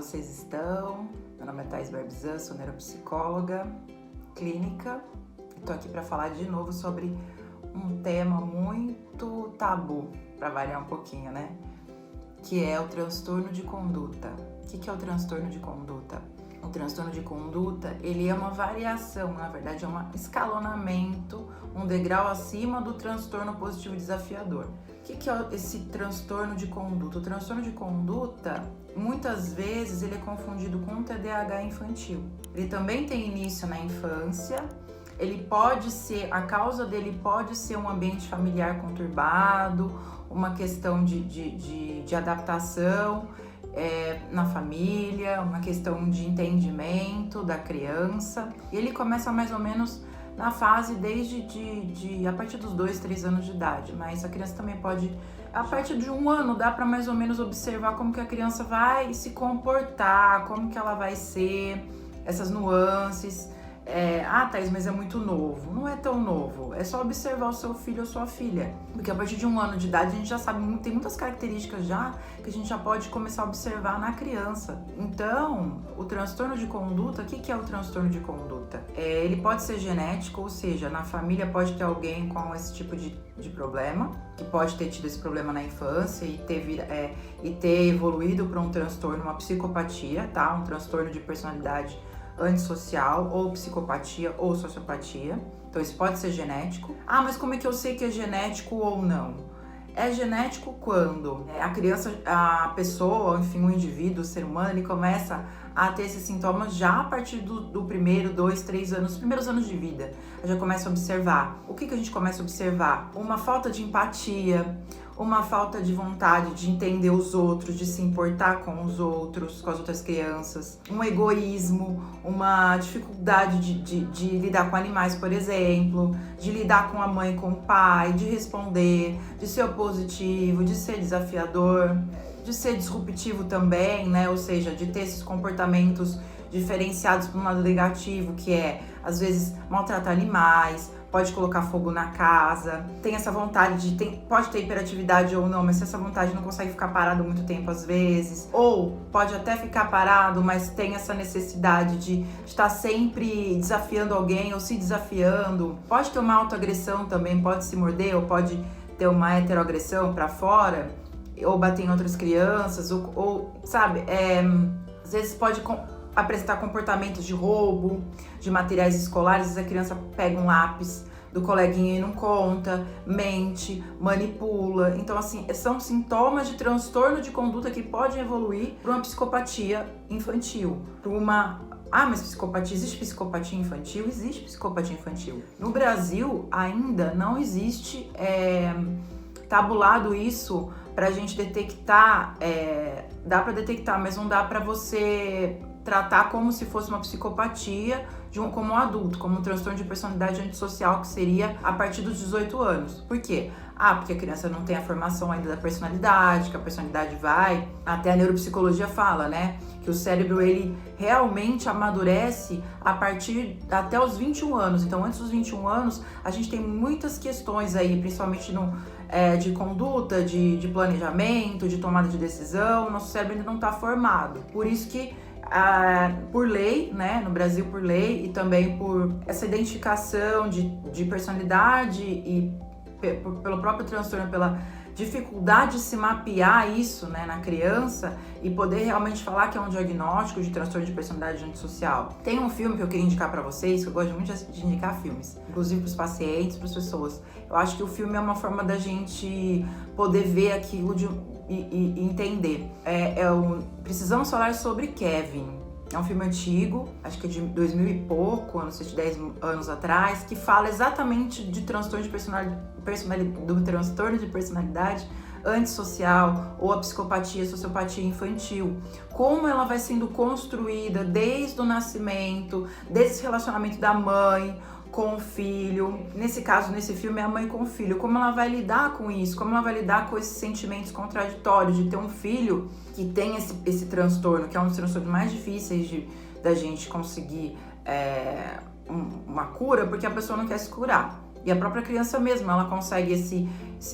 vocês estão? Meu nome é Thais Barbizan, sou neuropsicóloga clínica e tô aqui para falar de novo sobre um tema muito tabu, para variar um pouquinho, né? Que é o transtorno de conduta. O que é o transtorno de conduta? O transtorno de conduta, ele é uma variação, na verdade é um escalonamento, um degrau acima do transtorno positivo desafiador. O que é esse transtorno de conduta? O transtorno de conduta, muitas vezes, ele é confundido com um TDAH infantil. Ele também tem início na infância, ele pode ser, a causa dele pode ser um ambiente familiar conturbado, uma questão de adaptação, na família, uma questão de entendimento da criança. E ele começa mais ou menos na fase desde a partir dos 2, 3 anos de idade, mas a criança também pode, a partir de 1 ano, dá para mais ou menos observar como que a criança vai se comportar, como que ela vai ser, essas nuances. Thais, mas é muito novo. Não é tão novo, é só observar o seu filho ou sua filha, porque a partir de 1 ano de idade a gente já sabe, tem muitas características já que a gente já pode começar a observar na criança. Então, o transtorno de conduta, o que é o transtorno de conduta? Ele pode ser genético, ou seja, na família pode ter alguém com esse tipo de problema, que pode ter tido esse problema na infância e ter evoluído para um transtorno, uma psicopatia, tá? Um transtorno de personalidade antissocial, ou psicopatia, ou sociopatia. Então isso pode ser genético. Mas como é que eu sei que é genético ou não? É genético quando a criança, a pessoa, enfim, o indivíduo, o ser humano, ele começa a ter esses sintomas já a partir do primeiro, 2, 3 anos, os primeiros anos de vida. Já começa a observar. O que a gente começa a observar? Uma falta de empatia, uma falta de vontade de entender os outros, de se importar com os outros, com as outras crianças, um egoísmo, uma dificuldade de lidar com animais, por exemplo, de lidar com a mãe, com o pai, de responder, de ser opositivo, de ser desafiador, de ser disruptivo também, né? Ou seja, de ter esses comportamentos diferenciados para um lado negativo, que é, às vezes, maltratar animais, pode colocar fogo na casa, tem essa vontade pode ter hiperatividade ou não, mas se essa vontade não consegue ficar parado muito tempo às vezes, ou pode até ficar parado, mas tem essa necessidade de estar sempre desafiando alguém ou se desafiando, pode ter uma autoagressão também, pode se morder ou pode ter uma heteroagressão para fora, ou bater em outras crianças, ou sabe, às vezes pode apresentar comportamentos de roubo de materiais escolares. Às vezes a criança pega um lápis do coleguinha e não conta, mente, manipula. Então, assim, são sintomas de transtorno de conduta que podem evoluir para uma psicopatia infantil, para uma... mas psicopatia, existe psicopatia infantil? Existe psicopatia infantil. No Brasil, ainda não existe tabulado isso pra gente detectar, dá pra detectar, mas não dá pra você tratar como se fosse uma psicopatia como um adulto, como um transtorno de personalidade antissocial, que seria a partir dos 18 anos. Por quê? Porque a criança não tem a formação ainda da personalidade, que a personalidade vai... Até a neuropsicologia fala, né? Que o cérebro, ele realmente amadurece até os 21 anos. Então, antes dos 21 anos, a gente tem muitas questões aí, principalmente de conduta, de planejamento, de tomada de decisão. Nosso cérebro ainda não está formado. Por isso que, por lei, né, no Brasil por lei, e também por essa identificação de personalidade e pelo próprio transtorno, pela dificuldade de se mapear isso, né, na criança e poder realmente falar que é um diagnóstico de transtorno de personalidade antissocial. Tem um filme que eu queria indicar pra vocês, que eu gosto muito de indicar filmes, inclusive pros pacientes, pras pessoas. Eu acho que o filme é uma forma da gente poder ver aquilo e entender. Precisamos falar sobre Kevin. É um filme antigo, acho que é de 2000 e pouco, não sei, de 10 anos atrás, que fala exatamente de transtorno de personalidade antissocial, ou a psicopatia, sociopatia infantil. Como ela vai sendo construída desde o nascimento, desde esse relacionamento da mãe com o filho. Nesse caso, nesse filme, é a mãe com o filho. Como ela vai lidar com isso? Como ela vai lidar com esses sentimentos contraditórios de ter um filho que tem esse transtorno, que é um dos transtornos mais difíceis da gente conseguir uma cura, porque a pessoa não quer se curar. E a própria criança mesmo, ela consegue se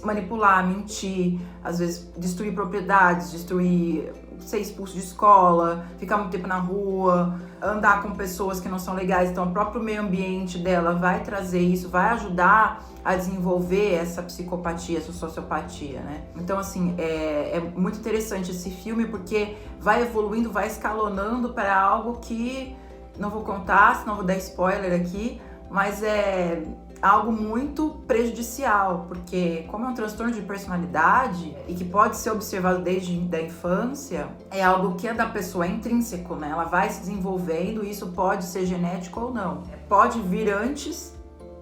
manipular, mentir, às vezes destruir propriedades, destruir ser expulso de escola, ficar muito tempo na rua, andar com pessoas que não são legais. Então, o próprio meio ambiente dela vai trazer isso, vai ajudar a desenvolver essa psicopatia, essa sociopatia, né? Então, assim, é muito interessante esse filme porque vai evoluindo, vai escalonando para algo que não vou contar, senão vou dar spoiler aqui, mas é algo muito prejudicial, porque como é um transtorno de personalidade e que pode ser observado desde a infância, é algo que é da pessoa, é intrínseco, né? Ela vai se desenvolvendo e isso pode ser genético ou não. Pode vir antes,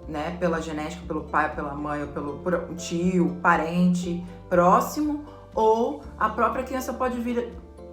né? Pela genética, pelo pai, pela mãe, ou pelo tio, parente próximo, ou a própria criança pode vir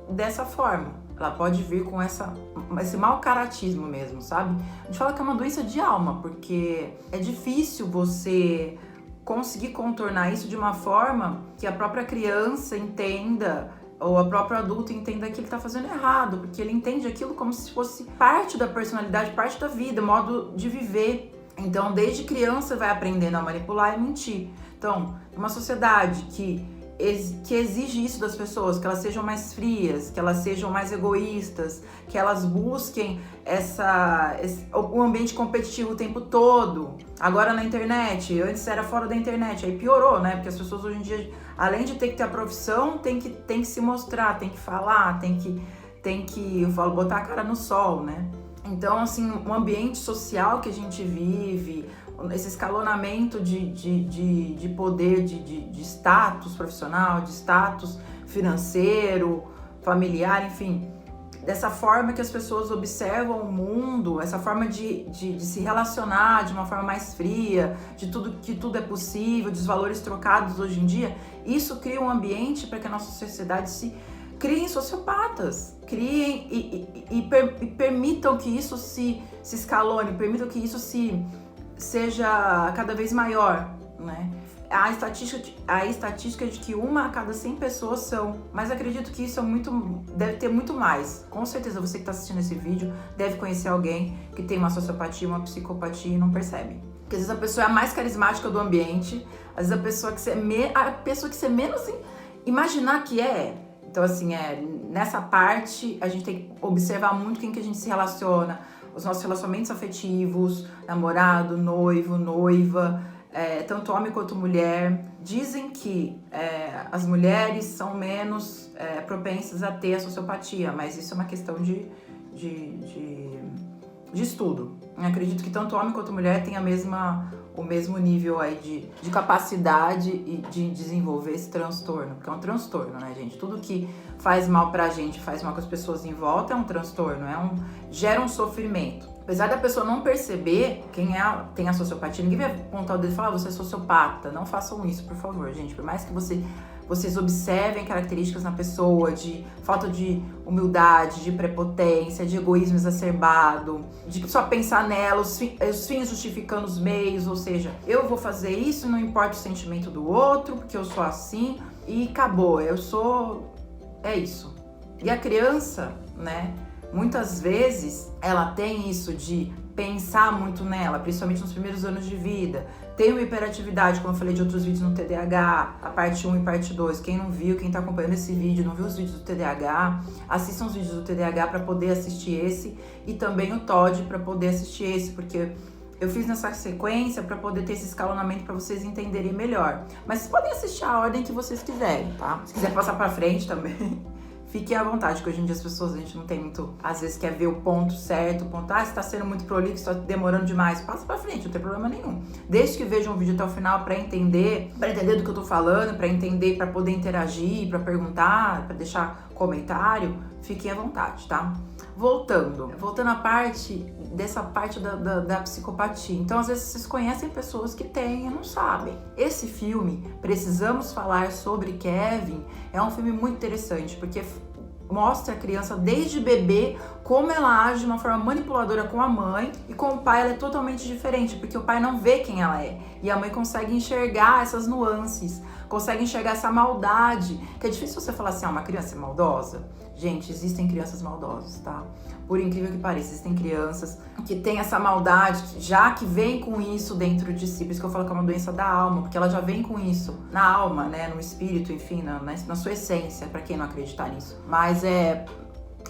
dessa forma. Ela pode vir com esse mau caratismo mesmo, sabe? A gente fala que é uma doença de alma, porque é difícil você conseguir contornar isso de uma forma que a própria criança entenda, ou a própria adulto entenda que ele tá fazendo errado, porque ele entende aquilo como se fosse parte da personalidade, parte da vida, modo de viver. Então, desde criança vai aprendendo a manipular e mentir. Então, uma sociedade que exige isso das pessoas, que elas sejam mais frias, que elas sejam mais egoístas, que elas busquem o ambiente competitivo o tempo todo. Agora na internet, antes era fora da internet, aí piorou, né? Porque as pessoas hoje em dia, além de ter que ter a profissão, tem que se mostrar, tem que falar, tem que, eu falo, botar a cara no sol, né? Então, assim, o ambiente social que a gente vive, esse escalonamento de poder, de status profissional, de status financeiro, familiar, enfim, dessa forma que as pessoas observam o mundo, essa forma de se relacionar de uma forma mais fria, que tudo é possível, dos valores trocados hoje em dia, isso cria um ambiente para que a nossa sociedade criem sociopatas, criem e permitam que isso se escalone, permitam que isso seja cada vez maior, né? A estatística de que 1 a cada 100 pessoas são, mas acredito que isso deve ter muito mais. Com certeza você que está assistindo esse vídeo deve conhecer alguém que tem uma sociopatia, uma psicopatia e não percebe. Porque às vezes a pessoa é a mais carismática do ambiente, às vezes a pessoa que você menos imaginar que é. Então, assim, nessa parte a gente tem que observar muito quem que a gente se relaciona, os nossos relacionamentos afetivos, namorado, noivo, noiva, tanto homem quanto mulher. Dizem que as mulheres são menos propensas a ter a sociopatia, mas isso é uma questão de estudo. Eu acredito que tanto homem quanto mulher têm o mesmo nível aí de capacidade e de desenvolver esse transtorno, porque é um transtorno, né, gente? Tudo que faz mal pra gente, faz mal com as pessoas em volta é um transtorno, gera um sofrimento. Apesar da pessoa não perceber quem tem a sociopatia, ninguém vai apontar o dedo e falar, você é sociopata. Não façam isso, por favor, gente. Por mais que vocês observem características na pessoa de falta de humildade, de prepotência, de egoísmo exacerbado, de só pensar nela, os fins justificando os meios, ou seja, eu vou fazer isso, não importa o sentimento do outro, porque eu sou assim, e acabou, é isso. E a criança, né, muitas vezes ela tem isso de pensar muito nela, principalmente nos primeiros anos de vida. Tem uma hiperatividade, como eu falei de outros vídeos no TDAH, a parte 1 e parte 2. Quem não viu, quem tá acompanhando esse vídeo, não viu os vídeos do TDAH, assistam os vídeos do TDAH para poder assistir esse, e também o TOD para poder assistir esse, porque eu fiz nessa sequência para poder ter esse escalonamento para vocês entenderem melhor. Mas vocês podem assistir a ordem que vocês quiserem, tá? Se quiser passar para frente também, fiquem à vontade, porque hoje em dia as pessoas, a gente não tem muito, às vezes quer ver o ponto certo, o ponto, se tá sendo muito prolixo, tá demorando demais, passa pra frente, não tem problema nenhum. Desde que vejam o vídeo até o final pra entender do que eu tô falando, pra entender, pra poder interagir, pra perguntar, pra deixar comentário, fiquem à vontade, tá? Voltando à dessa parte da psicopatia. Então, às vezes, vocês conhecem pessoas que têm e não sabem. Esse filme, Precisamos Falar Sobre Kevin, é um filme muito interessante, porque mostra a criança desde bebê como ela age de uma forma manipuladora com a mãe, e com o pai ela é totalmente diferente, porque o pai não vê quem ela é, e a mãe consegue enxergar essas nuances, consegue enxergar essa maldade, que é difícil você falar assim, uma criança é maldosa. Gente, existem crianças maldosas, tá? Por incrível que pareça, existem crianças que têm essa maldade, já que vem com isso dentro de si. Por isso que eu falo que é uma doença da alma, porque ela já vem com isso na alma, né? No espírito, enfim, na sua essência, pra quem não acreditar nisso. Mas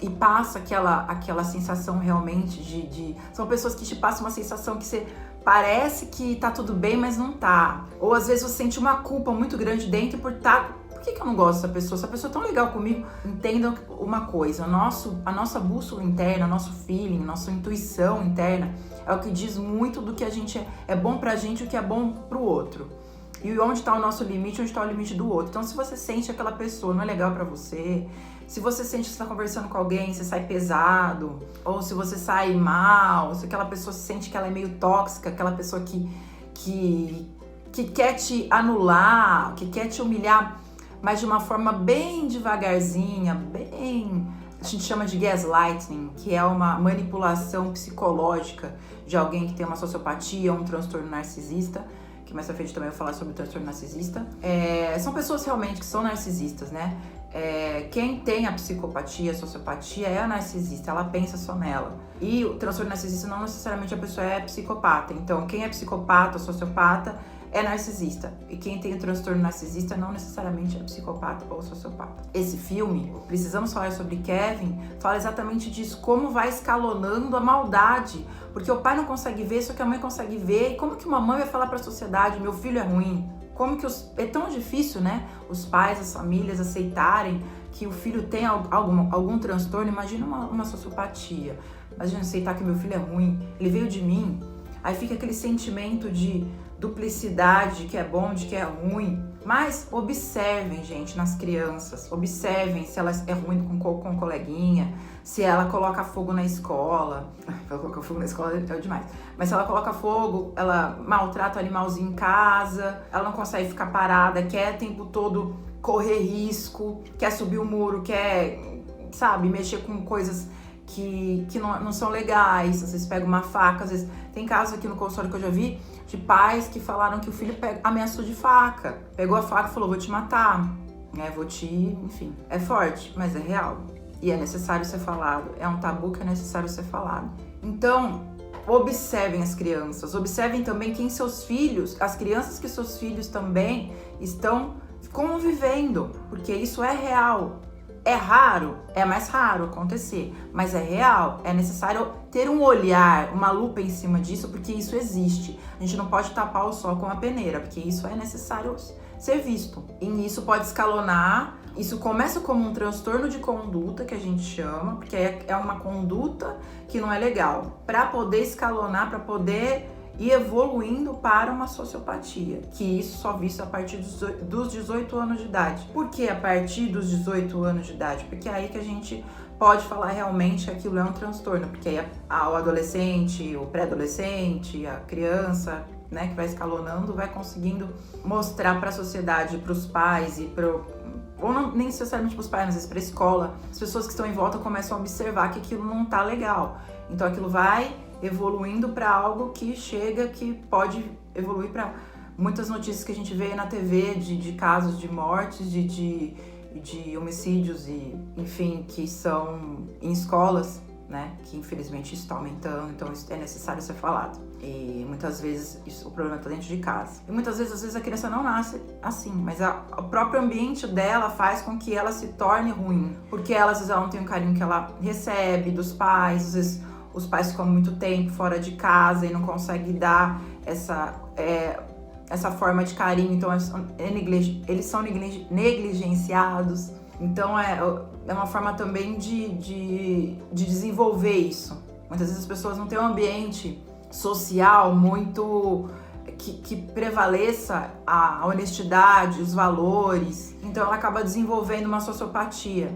e passa aquela sensação realmente São pessoas que te passam uma sensação que você parece que tá tudo bem, mas não tá. Ou às vezes você sente uma culpa muito grande dentro por estar... Por que eu não gosto dessa pessoa? Essa pessoa é tão legal comigo. Entendam uma coisa, a nossa bússola interna, nosso feeling, nossa intuição interna é o que diz muito do que a gente é bom pra gente e o que é bom pro outro. E onde tá o nosso limite, onde tá o limite do outro. Então, se você sente que aquela pessoa não é legal pra você, se você sente que você tá conversando com alguém, você sai pesado, ou se você sai mal, se aquela pessoa se sente que ela é meio tóxica, aquela pessoa que quer te anular, que quer te humilhar, mas de uma forma bem devagarzinha, a gente chama de gaslighting, que é uma manipulação psicológica de alguém que tem uma sociopatia ou um transtorno narcisista, que mais pra frente também eu vou falar sobre o transtorno narcisista. São pessoas realmente que são narcisistas, né? Quem tem a psicopatia, a sociopatia é a narcisista, ela pensa só nela. E o transtorno narcisista não necessariamente a pessoa é psicopata. Então, quem é psicopata ou sociopata é narcisista. E quem tem o transtorno narcisista não necessariamente é psicopata ou sociopata. Esse filme, Precisamos Falar sobre Kevin, fala exatamente disso, como vai escalonando a maldade. Porque o pai não consegue ver, só que a mãe consegue ver. E como que uma mãe vai falar para a sociedade, meu filho é ruim? Como que é tão difícil, né? Os pais, as famílias aceitarem que o filho tem algum transtorno. Imagina uma sociopatia. Imagina aceitar que meu filho é ruim, ele veio de mim. Aí fica aquele sentimento de duplicidade, que é bom, de que é ruim. Mas observem, gente, nas crianças. Observem se ela é ruim com coleguinha, se ela coloca fogo na escola. Ela coloca fogo na escola é demais. Mas se ela coloca fogo, ela maltrata o animalzinho em casa, ela não consegue ficar parada, quer o tempo todo correr risco, quer subir o muro, quer, sabe, mexer com coisas que não são legais. Às vezes pega uma faca, às vezes... Tem casos aqui no consultório que eu já vi de pais que falaram que o filho ameaçou de faca. Pegou a faca e falou, vou te matar, né? Enfim. É forte, mas é real. E é necessário ser falado. É um tabu que é necessário ser falado. Então, observem as crianças. Observem também quem seus filhos, as crianças que seus filhos também estão convivendo. Porque isso é real. É raro, é mais raro acontecer, mas é real. É necessário ter um olhar, uma lupa em cima disso, porque isso existe. A gente não pode tapar o sol com a peneira, porque isso é necessário ser visto. E isso pode escalonar. Isso começa como um transtorno de conduta, que a gente chama, porque é uma conduta que não é legal. Para poder escalonar, para poder ir evoluindo para uma sociopatia, que isso só visto a partir dos 18 anos de idade. Por que a partir dos 18 anos de idade? Porque é aí que a gente pode falar realmente que aquilo é um transtorno, porque aí o adolescente, o pré-adolescente, a criança, né, que vai escalonando, vai conseguindo mostrar para a sociedade, para os pais e ou não, nem necessariamente para os pais, às vezes para a escola, as pessoas que estão em volta começam a observar que aquilo não tá legal. Então aquilo vai evoluindo para algo que pode evoluir para muitas notícias que a gente vê na TV de casos de mortes, de homicídios e, enfim, que são em escolas, né? Que infelizmente isso está aumentando, então isso é necessário ser falado. E muitas vezes o problema está dentro de casa. E muitas vezes, às vezes a criança não nasce assim, mas o próprio ambiente dela faz com que ela se torne ruim. Porque ela, às vezes, ela não tem o carinho que ela recebe dos pais, às vezes os pais ficam muito tempo fora de casa e não conseguem dar essa forma de carinho, então eles são negligenciados. Então é uma forma também de desenvolver isso. Muitas vezes as pessoas não têm um ambiente social muito que prevaleça a honestidade, os valores. Então ela acaba desenvolvendo uma sociopatia.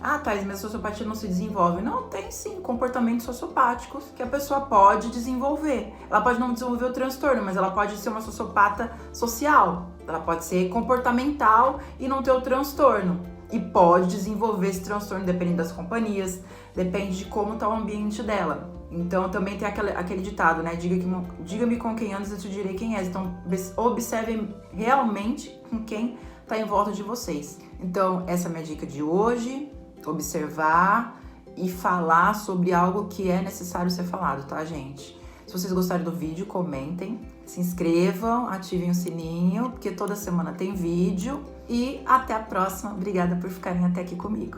Ah, Thais, mas a sociopatia não se desenvolve. Não, tem sim comportamentos sociopáticos que a pessoa pode desenvolver. Ela pode não desenvolver o transtorno, mas ela pode ser uma sociopata social. Ela pode ser comportamental e não ter o transtorno. E pode desenvolver esse transtorno dependendo das companhias, depende de como está o ambiente dela. Então também tem aquele ditado, né? Diga-me com quem andas, eu te direi quem és. Então observem realmente com quem está em volta de vocês. Então essa é a minha dica de hoje. observar e falar sobre algo que é necessário ser falado, tá, gente? Se vocês gostarem do vídeo, comentem, se inscrevam, ativem o sininho, porque toda semana tem vídeo. E até a próxima. Obrigada por ficarem até aqui comigo.